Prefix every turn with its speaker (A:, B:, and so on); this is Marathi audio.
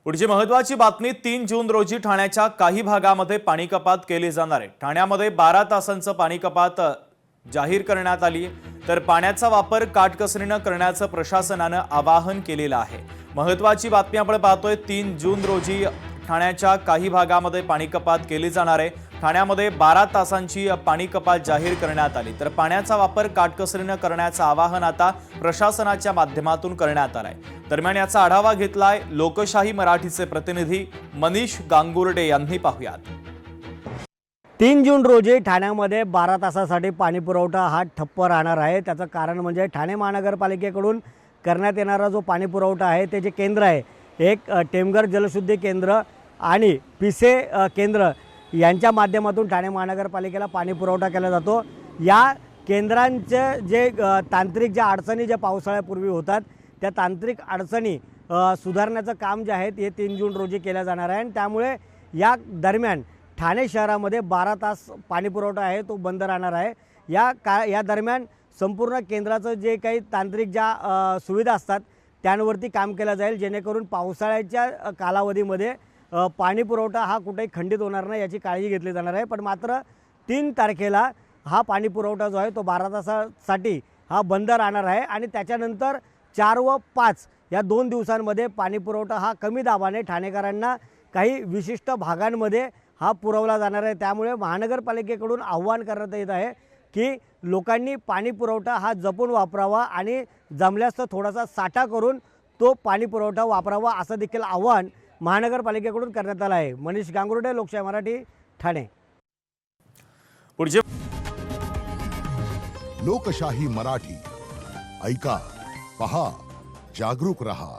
A: पुढची महत्त्वाची बातमी 3 जून रोजी ठाण्याच्या काही भागामध्ये पाणी कपात केली जाणार आहे। ठाण्यामध्ये 12 तासांचं पाणी कपात जाहीर करण्यात आली, तर पाण्याचा वापर काटकसरीने करण्याचं प्रशासनाने आवाहन केलेलं आहे। महत्त्वाची बातमी आपण पाहतोय, 3 जून रोजी ठाण्याच्या काही भागामध्ये पाणी कपात केली जाणार आहे। ठाण्यामध्ये 12 तासांची पाणी कपात जाहीर करण्यात आली, तर पाण्याचा वापर काटकसरीने करण्याचं आवाहन आता प्रशासनाच्या माध्यमातून करण्यात आलंय। दरम्यान याचा आढावा घेतलाय लोकशाही मराठीचे प्रतिनिधी मनीष गांगुर्डे यांनी। पाहूयात।
B: 3 जून रोजी ठाण्यामध्ये 12 तासासाठी पाणी पुरवठा हा ठप्प राहणार आहे। त्याचं कारण म्हणजे ठाणे महानगरपालिकेकडून करण्यात येणारा जो पाणी पुरवठा आहे, ते जे केंद्र आहे, एक टेमघर जलशुद्धी केंद्र आणि पिसे केंद्र यांच्या माध्यमातून ठाणे महानगरपालिकेला पाणी पुरवठा केला जातो। या केंद्रांचे जे तांत्रिक ज्या अडचणी ज्या पावसाळ्यापूर्वी होतात, त्या तांत्रिक अडचणी सुधारण्याचं काम जे आहे ते 3 जून रोजी केलं जाणार आहे। आणि त्यामुळे या दरम्यान ठाणे शहरामध्ये 12 तास पाणी पुरवठा आहे तो बंद राहणार आहे। या दरम्यान संपूर्ण केंद्राचं जे काही तांत्रिक ज्या सुविधा असतात त्यांवरती काम केलं जाईल, जेणेकरून पावसाळ्याच्या कालावधीमध्ये पाणी पुरवठा हा कुठेही खंडित होणार नाही याची काळजी घेतली जाणार आहे। पण मात्र 3 तारखेला हा पाणी पुरवठा जो आहे तो 12 तासासाठी हा बंद राहणार आहे। आणि त्याच्यानंतर 4 व 5 या 2 दिवसांमध्ये पाणी पुरवठा हा कमी दाबाने ठाणेकरांना काही विशिष्ट भागांमध्ये हा पुरवला जाणार आहे। त्यामुळे महानगरपालिकेकडून आव्हान करण्यात येत आहे की लोकांनी पाणी पुरवठा हा जपून वापरावा आणि जमल्यास तर थोडासा साठा करून तो पाणी पुरवठा वापरावा, असं देखील आव्हान महानगरपालिकेकडून करण्यात आलं आहे। मनीष गांगुर्डे, लोकशाही मराठी, ठाणे।
C: लोकशाही मराठी ऐका, पहा, जागरूक रहा।